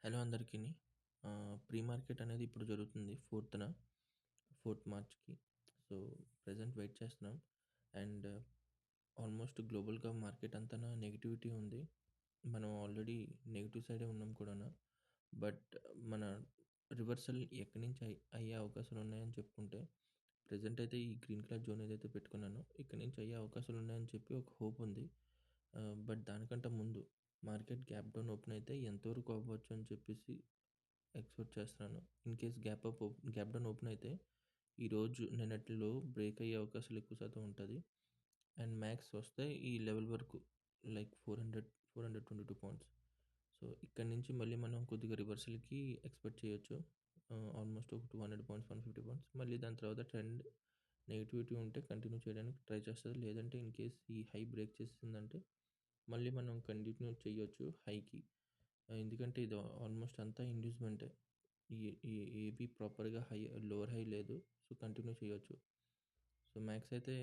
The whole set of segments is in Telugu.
హలో అందరికిని. ప్రీ మార్కెట్ అనేది ఇప్పుడు జరుగుతుంది 4థ్ మార్చ్‌కి. సో, ప్రెజెంట్ వెయిట్ చేస్తున్నాం. అండ్ ఆల్మోస్ట్ గ్లోబల్‌గా మార్కెట్ అంతాన నెగటివిటీ ఉంది. మనం ఆల్రెడీ నెగెటివ్ సైడే ఉన్నాం కూడాను. బట్ మన రివర్సల్ ఎక్కడి నుంచి అయ్యే అవకాశాలు ఉన్నాయని చెప్పుకుంటే, ప్రెజెంట్ అయితే ఈ గ్రీన్ కలర్ జోన్ ఏదైతే పెట్టుకున్నానో, ఇక్కడి నుంచి అయ్యే అవకాశాలు ఉన్నాయని చెప్పి ఒక హోప్ ఉంది. బట్ దానికంటే ముందు మార్కెట్ గ్యాప్ డౌన్ ఓపెన్ అయితే ఎంతవరకు అవ్వచ్చు అని చెప్పేసి ఎక్స్‌పెక్ట్ చేస్తున్నాను. ఇన్‌కేస్ గ్యాప్ డౌన్ ఓపెన్ అయితే ఈరోజు నిన్నటిలో బ్రేక్ అయ్యే అవకాశాలు ఎక్కువ శాతం ఉంటది. అండ్ మ్యాక్స్ వస్తే ఈ లెవెల్ వరకు లైక్ 422 పాయింట్స్. సో, ఇక్కడి నుంచి మళ్ళీ మనం కొద్దిగా రివర్సల్‌కి ఎక్స్‌పెక్ట్ చేయొచ్చు. ఆల్మోస్ట్ ఒక 200 పాయింట్స్, 150 పాయింట్స్. మళ్ళీ దాని తర్వాత ట్రెండ్ నెగటివిటీ ఉంటే కంటిన్యూ చేయడానికి ట్రై చేస్తది. లేదంటే ఇన్‌కేస్ ఈ హై బ్రేక్ చేసేసిందంటే మళ్ళీ మనం కంటిన్యూ చేయొచ్చు హైకి. ఎందుకంటే ఇది ఆల్మోస్ట్ అంతా ఇండ్యూస్‌మెంటే. ఈ ఈ ఏవి ప్రాపర్‌గా లోవర్ హై లేదు. సో, కంటిన్యూ చేయొచ్చు. సో, మ్యాక్స్ అయితే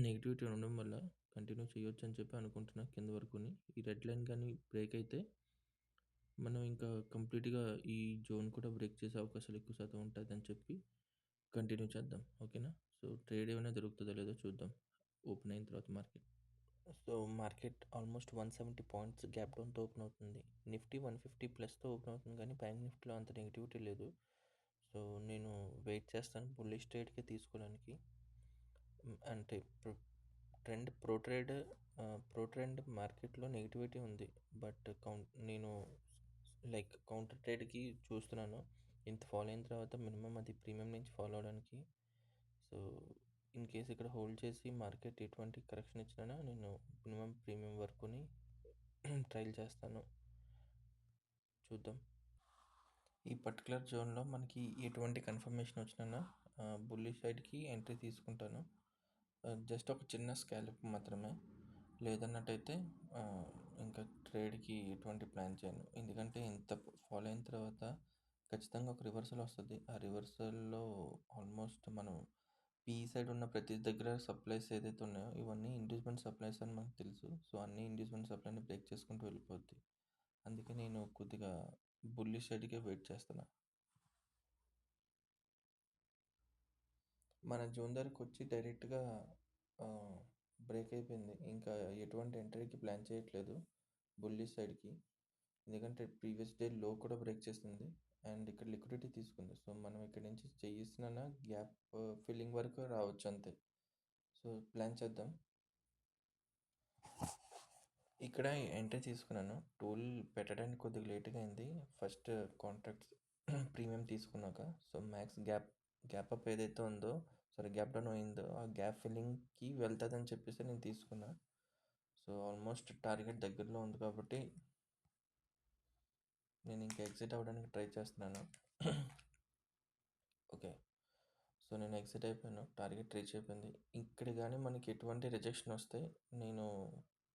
నెగటివిటీ ఉండడం వల్ల కంటిన్యూ చేయొచ్చని చెప్పి అనుకుంటున్నా కింద వరకుని. ఈ రెడ్ లైన్ గాని బ్రేక్ అయితే మనం ఇంకా కంప్లీట్‌గా ఈ జోన్ కూడా బ్రేక్ చేసే అవకాశాలు ఎక్కువ శాతం ఉంటదని చెప్పి కంటిన్యూ చేద్దాం. ఓకేనా? సో, ట్రేడ్ ఏమైనా దొరుకుతదో లేదో చూద్దాం ఓపెన్ అయిన తర్వాత market. So, market almost 170 points gap డౌన్‌తో ఓపెన్ అవుతుంది. నిఫ్టీ 150 ప్లస్‌తో ఓపెన్ అవుతుంది కానీ బ్యాంక్ నిఫ్టీలో అంత నెగటివిటీ లేదు. సో, నేను వెయిట్ చేస్తాను బుల్లిష్ ట్రేడ్‌కి తీసుకోవడానికి. అంటే ప్రో ట్రెండ్ మార్కెట్‌లో నెగటివిటీ ఉంది. బట్ నేను కౌంటర్ ట్రేడ్‌కి చూస్తున్నాను. ఇంత ఫాల్ అయిన తర్వాత మినిమమ్ అది ప్రీమియం నుంచి ఫాలో అవ్వడానికి. సో, ఇన్‌కేస్ ఇక్కడ హోల్డ్ చేసి మార్కెట్ ఎటువంటి కరెక్షన్ ఇచ్చినా నేను మినిమమ్ ప్రీమియం వరకుని ట్రైల్ చేస్తాను. చూద్దాం. ఈ పర్టిక్యులర్ జోన్‌లో మనకి ఎటువంటి కన్ఫర్మేషన్ వచ్చినా బుల్లిష్ సైడ్‌కి ఎంట్రీ తీసుకుంటాను. జస్ట్ ఒక చిన్న స్కాల్ప్ మాత్రమే. లేదన్నట్టయితే ఇంకా ట్రేడ్‌కి ఎటువంటి ప్లాన్ చేయను. ఎందుకంటే ఇంత ఫాల్ అయిన తర్వాత ఖచ్చితంగా ఒక రివర్సల్ వస్తది. ఆ రివర్సల్‌లో ఆల్మోస్ట్ మనం పీఈ సైడ్ ఉన్న ప్రతి దగ్గర సప్లైస్ ఏదైతే ఉన్నాయో ఇవన్నీ ఇండ్యూస్‌మెంట్ సప్లైస్ అని మనకు తెలుసు. సో, అన్ని ఇండ్యూస్‌మెంట్ సప్లైని బ్రేక్ చేసుకుంటూ వెళ్ళిపోద్ది. అందుకే నేను కొద్దిగా బుల్లిష్ సైడ్‌కే వెయిట్ చేస్తున్నా. మన జోన్ దగ్గరకొచ్చి డైరెక్ట్‌గా బ్రేక్ అయిపోయింది. ఇంకా ఎటువంటి ఎంట్రీకి ప్లాన్ చేయట్లేదు బుల్లిష్ సైడ్‌కి. ఎందుకంటే ప్రీవియస్ డే లో కూడా బ్రేక్ చేసింది. అండ్ ఇక్కడ లిక్విడిటీ తీసుకుంది. సో, మనం ఇక్కడి నుంచి చేసినా గ్యాప్ ఫిల్లింగ్ వరకు రావచ్చు అంతే. సో, ప్లాన్ చేద్దాం. ఇక్కడ ఎంట్రీ తీసుకున్నాను. టూల్ పెట్టడానికి కొద్దిగా లేట్‌గా అయింది. ఫస్ట్ కాంట్రాక్ట్స్ ప్రీమియం తీసుకున్నాక. సో, మ్యాక్స్ గ్యాప్ అప్ ఏదైతే ఉందో గ్యాప్ డౌన్ అయిందో ఆ గ్యాప్ ఫిల్లింగ్‌కి వెళ్తదని చెప్పేసి నేను తీసుకున్నా. సో, ఆల్మోస్ట్ టార్గెట్ దగ్గరలో ఉంది కాబట్టి నేను ఇంకా ఎగ్జిట్ అవ్వడానికి ట్రై చేస్తున్నాను. ఓకే. సో, నేను ఎగ్జిట్ అయిపోయాను. టార్గెట్ రీచ్ అయిపోయింది. ఇక్కడ గానీ మనకి ఎటువంటి రిజెక్షన్ వస్తే నేను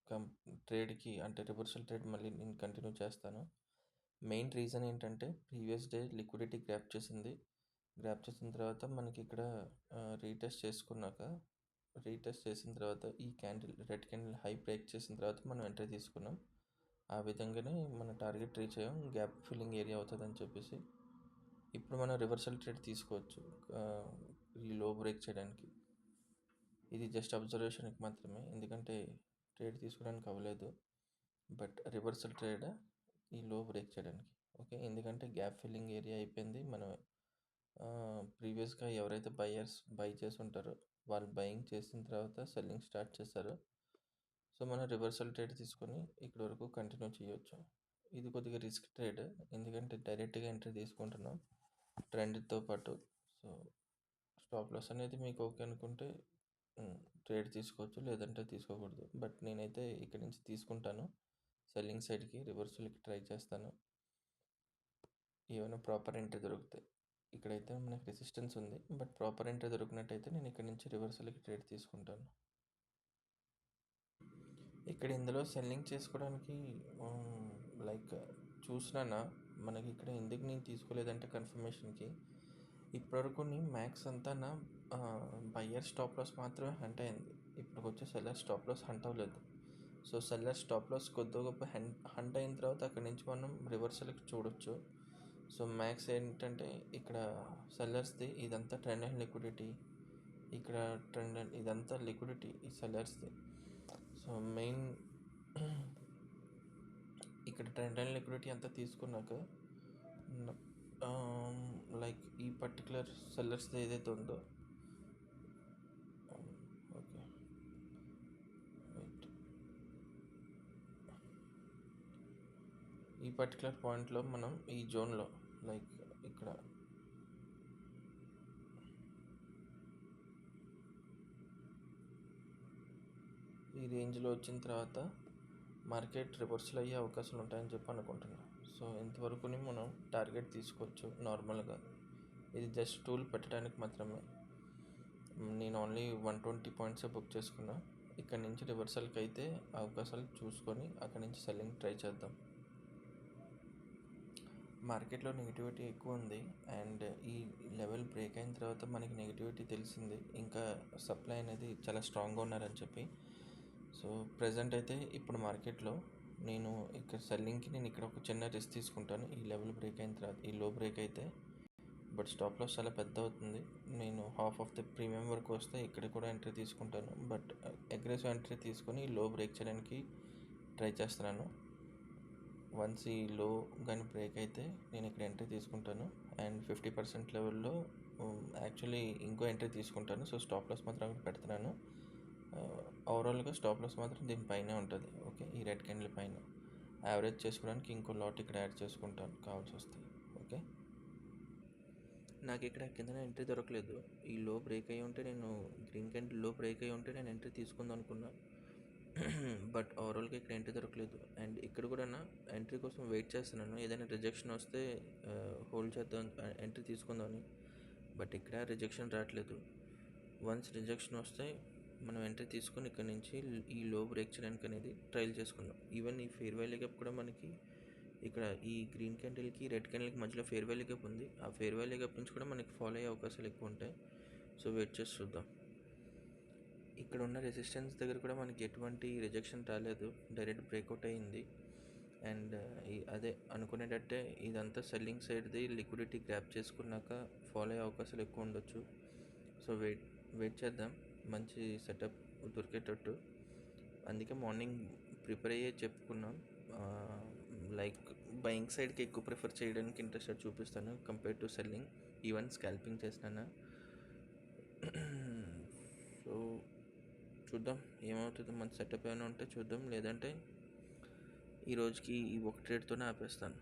కం ట్రేడ్‌కి అంటే రివర్సల్ ట్రేడ్ మళ్ళీ నేను కంటిన్యూ చేస్తాను. మెయిన్ రీజన్ ఏంటంటే ప్రీవియస్ డే లిక్విడిటీ గ్రాబ్ చేసింది. గ్రాబ్ చేసిన తర్వాత మనకి ఇక్కడ రీటెస్ట్ చేసిన తర్వాత ఈ రెడ్ క్యాండిల్ హై బ్రేక్ చేసిన తర్వాత మనం ఎంట్రీ తీసుకున్నాం. ఆ విధంగానే మన టార్గెట్ రీచ్ అయ్యాం. గ్యాప్ ఫిల్లింగ్ ఏరియా అవుతదని చెప్పేసి. ఇప్పుడు మనం రివర్సల్ ట్రేడ్ తీసుకోవచ్చు ఈ లో బ్రేక్ చేయడానికి. ఇది జస్ట్ అబ్జర్వేషన్‌కి మాత్రమే. ఎందుకంటే ట్రేడ్ తీసుకోవడానికి అవ్వలేదు. బట్ రివర్సల్ ట్రేడ్ ఈ లో బ్రేక్ చేయడానికి. ఓకే. ఎందుకంటే గ్యాప్ ఫిల్లింగ్ ఏరియా అయిపోయింది. మనం ప్రీవియస్‌గా ఎవరైతే బై చేసి ఉంటారో వాళ్ళు బయింగ్ చేసిన తర్వాత సెల్లింగ్ స్టార్ట్ చేశారు. సో, మనం రివర్సల్ ట్రేడ్ తీసుకొని ఇక్కడి వరకు కంటిన్యూ చేయొచ్చు. ఇది కొద్దిగా రిస్క్ ట్రేడ్. ఎందుకంటే డైరెక్ట్‌గా ఎంట్రీ తీసుకుంటున్నాం ట్రెండ్‌తో పాటు. సో, స్టాప్ లాస్ అనేది మీకు ఓకే అనుకుంటే ట్రేడ్ తీసుకోవచ్చు. లేదంటే తీసుకోకూడదు. బట్ నేనైతే ఇక్కడి నుంచి తీసుకుంటాను. సెల్లింగ్ సైడ్‌కి రివర్సల్‌కి ట్రై చేస్తాను. ఏమైనా ప్రాపర్ ఎంట్రీ దొరికితే. ఇక్కడైతే మనకి రెసిస్టెన్స్ ఉంది. బట్ ప్రాపర్ ఎంట్రీ దొరికినట్టయితే నేను ఇక్కడి నుంచి రివర్సల్‌కి ట్రేడ్ తీసుకుంటాను. ఇక్కడ ఇందులో సెల్లింగ్ చేసుకోవడానికి లైక్ చూసినానా మనకి ఇక్కడ ఎందుకు నేను తీసుకోలేదంటే కన్ఫర్మేషన్‌కి ఇప్పటివరకు మ్యాక్స్ అంతా బయ్యర్ స్టాప్ లాస్ మాత్రమే హంట్ అయింది. ఇప్పటికొచ్చే సెల్లర్ స్టాప్ లాస్ హంట్ అవ్వలేదు. సో సెల్లర్ స్టాప్ లాస్ కొద్దిగా గొప్ప హంట్ అయిన తర్వాత అక్కడి నుంచి మనం రివర్సల్కి చూడొచ్చు. సో మ్యాక్స్ ఏంటంటే ఇక్కడ సెల్లర్స్ది ఇదంతా ట్రెండ్ అండ్ లిక్విడిటీ, ఇక్కడ ట్రెండ్ అండ్ ఇదంతా లిక్విడిటీ ఈ సెల్లర్స్ది. సో మెయిన్ ఇక్కడ ట్రెండ్ అండ్ లిక్విడిటీ అంతా తీసుకున్నాక లైక్ ఈ పర్టికులర్ సెల్లర్స్ది ఏదైతే ఉందో ఓకే రైట్, ఈ పర్టికులర్ పాయింట్లో మనం ఈ జోన్లో లైక్ ఇక్కడ ఈ రేంజ్లో వచ్చిన తర్వాత మార్కెట్ రివర్సల్ అయ్యే అవకాశాలు ఉంటాయని చెప్పి అనుకుంటున్నాను. సో ఇంతవరకుని మనం టార్గెట్ తీసుకోవచ్చు నార్మల్గా. ఇది జస్ట్ టూల్ పెట్టడానికి మాత్రమే. నేను ఓన్లీ 120 పాయింట్సే బుక్ చేసుకున్నా. ఇక్కడ నుంచి రివర్సల్కి అయితే అవకాశాలు చూసుకొని అక్కడి నుంచి సెల్లింగ్ ట్రై చేద్దాం. మార్కెట్లో నెగిటివిటీ ఎక్కువ ఉంది అండ్ ఈ లెవెల్ బ్రేక్ అయిన తర్వాత మనకి నెగిటివిటీ తెలిసింది, ఇంకా సప్లై అనేది చాలా స్ట్రాంగ్గా ఉన్నారని చెప్పి. సో ప్రజెంట్ అయితే ఇప్పుడు మార్కెట్లో నేను ఇక్కడ సెల్లింగ్కి నేను ఇక్కడ ఒక చిన్న రిస్క్ తీసుకుంటాను. ఈ లెవెల్ బ్రేక్ అయిన తర్వాత ఈ లో బ్రేక్ అయితే, బట్ స్టాప్ లాస్ చాలా పెద్ద అవుతుంది. నేను హాఫ్ ఆఫ్ ది ప్రీమియం వరకు వస్తే ఇక్కడ కూడా ఎంట్రీ తీసుకుంటాను, బట్ అగ్రెసివ్ ఎంట్రీ తీసుకొని లో బ్రేక్ చేయడానికి ట్రై చేస్తున్నాను. వన్స్ ఈ లో కానీ బ్రేక్ అయితే నేను ఇక్కడ ఎంట్రీ తీసుకుంటాను అండ్ 50% లెవెల్లో యాక్చువల్లీ ఇంకో ఎంట్రీ తీసుకుంటాను. సో స్టాప్ లాస్ మాత్రం అక్కడ పెడుతున్నాను. ఓవరాల్గా స్టాప్ లాస్ మాత్రం దీనిపైనే ఉంటుంది. ఓకే, ఈ రెడ్ క్యాండిల్ పైన యావరేజ్ చేసుకోవడానికి ఇంకో లాట్ ఇక్కడ యాడ్ చేసుకుంటాను కావాల్సి వస్తే. ఓకే, నాకు ఇక్కడ కింద ఎంట్రీ దొరకలేదు. ఈ లో బ్రేక్ అయ్యి ఉంటే నేను గ్రీన్ క్యాండిల్ లో బ్రేక్ అయ్యి ఉంటే నేను ఎంట్రీ తీసుకుందాం అనుకున్నా, బట్ ఓవరాల్గా ఇక్కడ ఎంట్రీ దొరకలేదు. అండ్ ఇక్కడ కూడా నా ఎంట్రీ కోసం వెయిట్ చేస్తున్నాను, ఏదైనా రిజెక్షన్ వస్తే హోల్డ్ చేద్దాం, ఎంట్రీ తీసుకుందామని. బట్ ఇక్కడ రిజెక్షన్ రావట్లేదు. వన్స్ రిజెక్షన్ వస్తే మనం ఎంట్రీ తీసుకొని ఇక్కడ నుంచి ఈ లో బ్రేక్ చేయడానికి అనేది ట్రయల్ చేసుకుందాం. ఈవెన్ ఈ ఫెయిర్ వాల్యూ గ్యాప్ కూడా మనకి ఇక్కడ ఈ గ్రీన్ క్యాండిల్కి రెడ్ క్యాండిల్కి మధ్యలో ఫెయిర్ వాల్యూ గ్యాప్ ఉంది. ఆ ఫెయిర్ వాల్యూ గ్యాప్ నుంచి కూడా మనకి ఫాలో అయ్యే అవకాశాలు ఎక్కువ ఉంటాయి. సో వెయిట్ చేసి చూద్దాం. ఇక్కడ ఉన్న రెసిస్టెన్స్ దగ్గర కూడా మనకి ఎటువంటి రిజెక్షన్ రాలేదు, డైరెక్ట్ బ్రేక్అవుట్ అయ్యింది. అండ్ అదే అనుకునేటట్టే ఇదంతా సెల్లింగ్ సైడ్ది లిక్విడిటీ గ్రాప్ చేసుకున్నాక ఫాలో అయ్యే అవకాశాలు ఎక్కువ ఉండొచ్చు. సో వెయిట్ చేద్దాం మంచి సెటప్ దొరికేటట్టు. అందుకే మార్నింగ్ ప్రిపేర్ అయ్యే చెప్పుకున్నాం, లైక్ బయింగ్ సైడ్కి ఎక్కువ ప్రిఫర్ చేయడానికి ఇంట్రెస్ట్ చూపిస్తాను compare to selling. Even scalping చేసినాను. సో చూద్దాం ఏమవుతుందో, మంచి సెటప్ ఏమైనా ఉంటే చూద్దాం, లేదంటే ఈ రోజుకి ఈ ఒక ట్రేడ్తోనే ఆపేస్తాను.